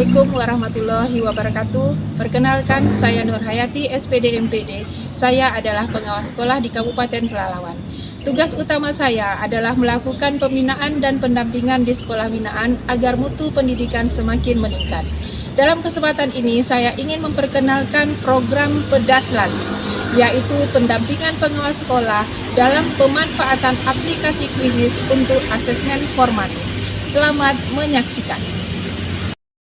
Assalamualaikum warahmatullahi wabarakatuh. Perkenalkan, saya Nur Hayati, SPD MPD. Saya adalah pengawas sekolah di Kabupaten Pelalawan. Tugas utama saya adalah melakukan pembinaan dan pendampingan di sekolah binaan agar mutu pendidikan semakin meningkat. Dalam kesempatan ini, saya ingin memperkenalkan program Pedas Lazis, yaitu pendampingan pengawas sekolah dalam pemanfaatan aplikasi Quizizz untuk asesmen formatif. Selamat menyaksikan.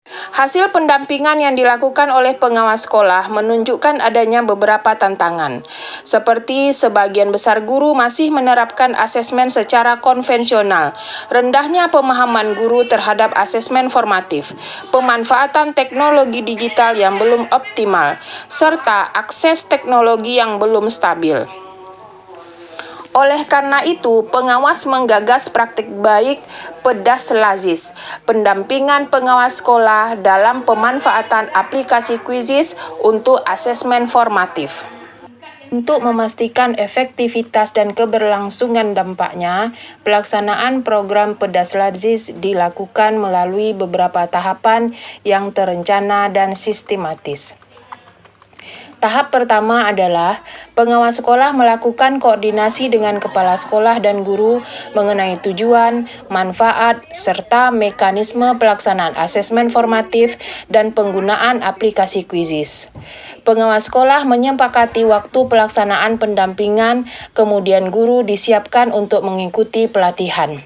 Hasil pendampingan yang dilakukan oleh pengawas sekolah menunjukkan adanya beberapa tantangan, seperti sebagian besar guru masih menerapkan asesmen secara konvensional, rendahnya pemahaman guru terhadap asesmen formatif, pemanfaatan teknologi digital yang belum optimal, serta akses teknologi yang belum stabil. Oleh karena itu, pengawas menggagas praktik baik Pedas Lazis, pendampingan pengawas sekolah dalam pemanfaatan aplikasi Quizizz untuk asesmen formatif. Untuk memastikan efektivitas dan keberlangsungan dampaknya, pelaksanaan program Pedas Lazis dilakukan melalui beberapa tahapan yang terencana dan sistematis. Tahap pertama adalah pengawas sekolah melakukan koordinasi dengan kepala sekolah dan guru mengenai tujuan, manfaat, serta mekanisme pelaksanaan asesmen formatif dan penggunaan aplikasi Quizizz. Pengawas sekolah menyepakati waktu pelaksanaan pendampingan, kemudian guru disiapkan untuk mengikuti pelatihan.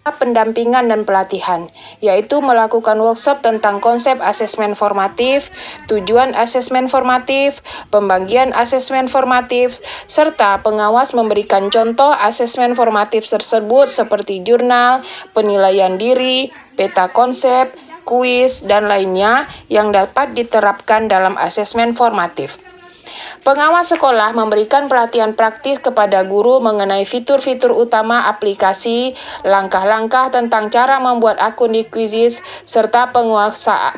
Pendampingan dan pelatihan, yaitu melakukan workshop tentang konsep asesmen formatif, tujuan asesmen formatif, pembagian asesmen formatif, serta pengawas memberikan contoh asesmen formatif tersebut seperti jurnal, penilaian diri, peta konsep, kuis, dan lainnya yang dapat diterapkan dalam asesmen formatif. Pengawas sekolah memberikan pelatihan praktis kepada guru mengenai fitur-fitur utama aplikasi, langkah-langkah tentang cara membuat akun di Quizizz, serta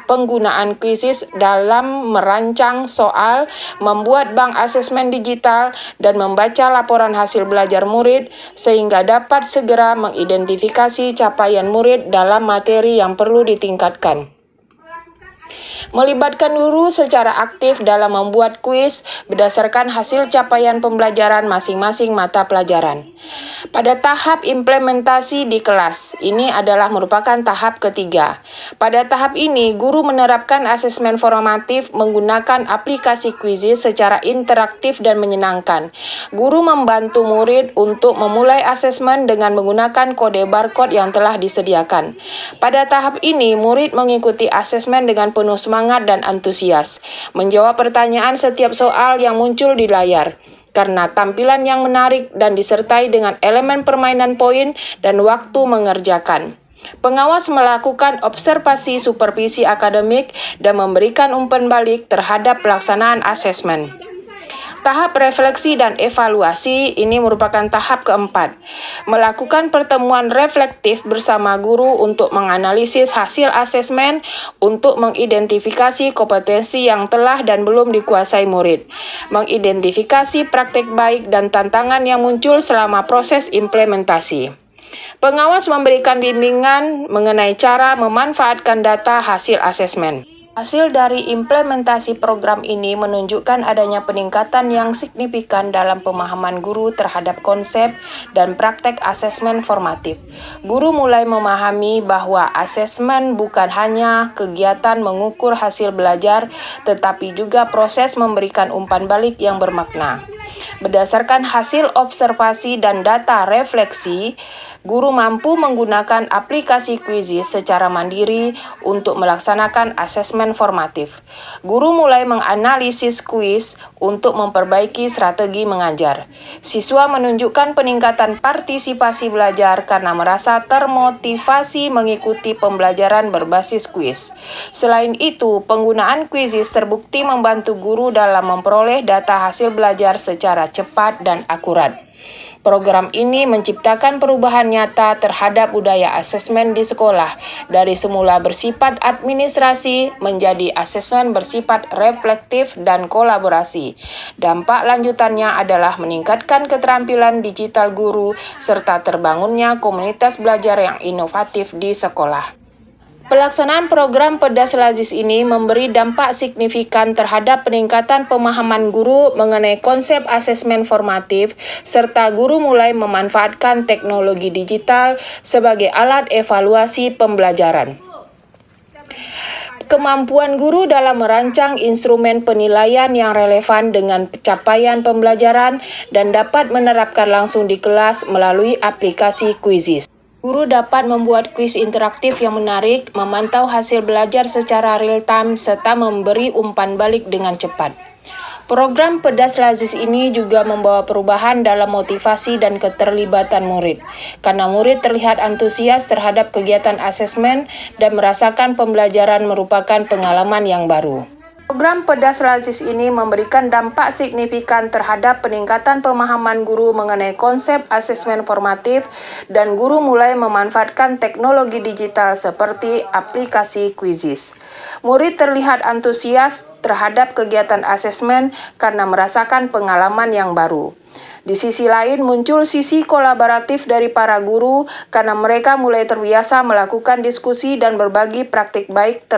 penggunaan Quizizz dalam merancang soal, membuat bank asesmen digital, dan membaca laporan hasil belajar murid, sehingga dapat segera mengidentifikasi capaian murid dalam materi yang perlu ditingkatkan. Melibatkan guru secara aktif dalam membuat kuis berdasarkan hasil capaian pembelajaran masing-masing mata pelajaran. Pada tahap implementasi di kelas, ini adalah merupakan tahap ketiga. Pada tahap ini, guru menerapkan asesmen formatif menggunakan aplikasi Quizizz secara interaktif dan menyenangkan. Guru membantu murid untuk memulai asesmen dengan menggunakan kode barcode yang telah disediakan. Pada tahap ini, murid mengikuti asesmen dengan penuh semangat dan antusias, menjawab pertanyaan setiap soal yang muncul di layar. Karena tampilan yang menarik dan disertai dengan elemen permainan poin dan waktu mengerjakan. Pengawas melakukan observasi supervisi akademik dan memberikan umpan balik terhadap pelaksanaan asesmen. Tahap refleksi dan evaluasi ini merupakan tahap keempat. Melakukan pertemuan reflektif bersama guru untuk menganalisis hasil asesmen untuk mengidentifikasi kompetensi yang telah dan belum dikuasai murid. Mengidentifikasi praktik baik dan tantangan yang muncul selama proses implementasi. Pengawas memberikan bimbingan mengenai cara memanfaatkan data hasil asesmen. Hasil dari implementasi program ini menunjukkan adanya peningkatan yang signifikan dalam pemahaman guru terhadap konsep dan praktek asesmen formatif. Guru mulai memahami bahwa asesmen bukan hanya kegiatan mengukur hasil belajar, tetapi juga proses memberikan umpan balik yang bermakna. Berdasarkan hasil observasi dan data refleksi, guru mampu menggunakan aplikasi Quizizz secara mandiri untuk melaksanakan asesmen formatif. Guru mulai menganalisis kuis untuk memperbaiki strategi mengajar. Siswa menunjukkan peningkatan partisipasi belajar karena merasa termotivasi mengikuti pembelajaran berbasis kuis. Selain itu, penggunaan Quizizz terbukti membantu guru dalam memperoleh data hasil belajar secara cepat dan akurat. Program ini menciptakan perubahan nyata terhadap budaya asesmen di sekolah, dari semula bersifat administrasi menjadi asesmen bersifat reflektif dan kolaborasi. Dampak lanjutannya adalah meningkatkan keterampilan digital guru serta terbangunnya komunitas belajar yang inovatif di sekolah. Pelaksanaan program Pedas Lazis ini memberi dampak signifikan terhadap peningkatan pemahaman guru mengenai konsep asesmen formatif, serta guru mulai memanfaatkan teknologi digital sebagai alat evaluasi pembelajaran. Kemampuan guru dalam merancang instrumen penilaian yang relevan dengan capaian pembelajaran dan dapat menerapkan langsung di kelas melalui aplikasi Quizizz. Guru dapat membuat kuis interaktif yang menarik, memantau hasil belajar secara real-time, serta memberi umpan balik dengan cepat. Program Pedas Lazis ini juga membawa perubahan dalam motivasi dan keterlibatan murid, karena murid terlihat antusias terhadap kegiatan asesmen dan merasakan pembelajaran merupakan pengalaman yang baru. Program Pedas Lazis ini memberikan dampak signifikan terhadap peningkatan pemahaman guru mengenai konsep asesmen formatif dan guru mulai memanfaatkan teknologi digital seperti aplikasi Quizizz. Murid terlihat antusias terhadap kegiatan asesmen karena merasakan pengalaman yang baru. Di sisi lain muncul sisi kolaboratif dari para guru karena mereka mulai terbiasa melakukan diskusi dan berbagi praktik baik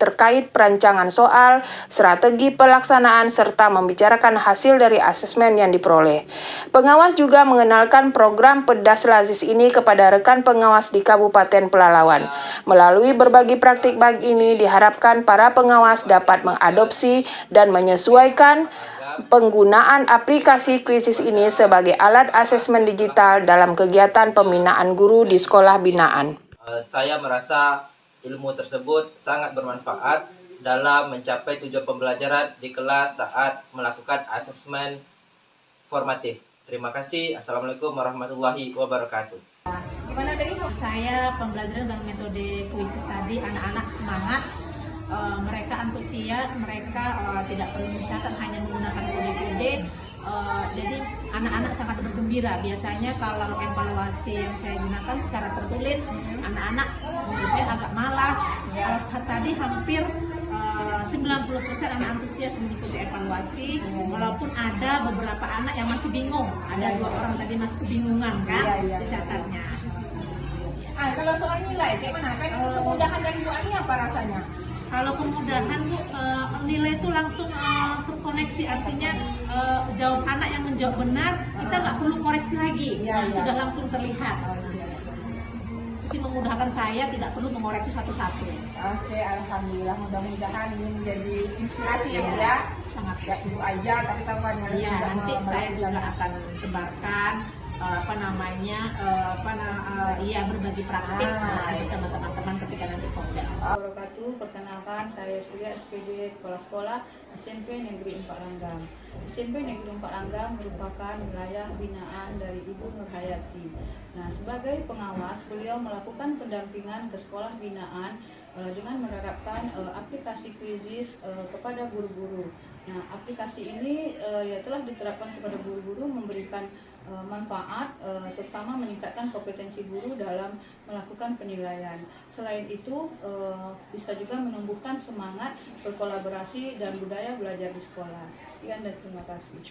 terkait perancangan soal, strategi pelaksanaan, serta membicarakan hasil dari asesmen yang diperoleh. Pengawas juga mengenalkan program Pedas Lazis ini kepada rekan pengawas di Kabupaten Pelalawan. Melalui berbagi praktik baik ini, diharapkan para pengawas dapat mengadopsi dan menyesuaikan penggunaan aplikasi Quizizz ini sebagai alat asesmen digital dalam kegiatan pembinaan guru di sekolah binaan. Saya merasa ilmu tersebut sangat bermanfaat dalam mencapai tujuan pembelajaran di kelas saat melakukan asesmen formatif. Terima kasih. Assalamualaikum warahmatullahi wabarakatuh. Gimana tadi? Saya pembelajaran dengan metode Quizizz tadi, anak-anak semangat, mereka antusias, mereka tidak perlu mencatat, hanya menggunakan kode-kode. Jadi anak-anak sangat bergembira. Biasanya kalau evaluasi yang saya gunakan secara tertulis, anak-anak menurut saya agak malas. Kalau saat tadi hampir 90% anak antusias mengikuti evaluasi, walaupun ada beberapa anak yang masih bingung. Ada 2 orang tadi masih kebingungan kan dicatatnya. Kalau soal nilai, gimana? Kan kemudahan dari Bu Ani apa rasanya? Kalau kemudahan Bu, nilai itu langsung terkoneksi, artinya jawab anak yang menjawab benar, kita nggak perlu koreksi lagi, sudah langsung terlihat. Sih memudahkan saya, tidak perlu mengoreksi satu-satu. Oke, alhamdulillah, mudah-mudahan ini menjadi inspirasi ya Bu ya. Sangat ya Ibu aja, tapi kalau ada ya, nanti saya juga akan tebarkan berbagi praktik bersama teman-teman ketika nanti Kopdar. Perkenalkan, saya Surya, SPD Kepala Sekolah SMP Negeri 4 Langgam. SMP Negeri 4 Langgam merupakan wilayah binaan dari Ibu Nurhayati. Nah, sebagai pengawas, beliau melakukan pendampingan ke sekolah binaan dengan menerapkan aplikasi Quizizz kepada guru-guru. Nah, aplikasi ini telah diterapkan kepada guru-guru, memberikan manfaat, terutama meningkatkan kompetensi guru dalam melakukan penilaian. Selain itu, bisa juga menumbuhkan semangat berkolaborasi dan budaya belajar di sekolah. Sekian dan terima kasih.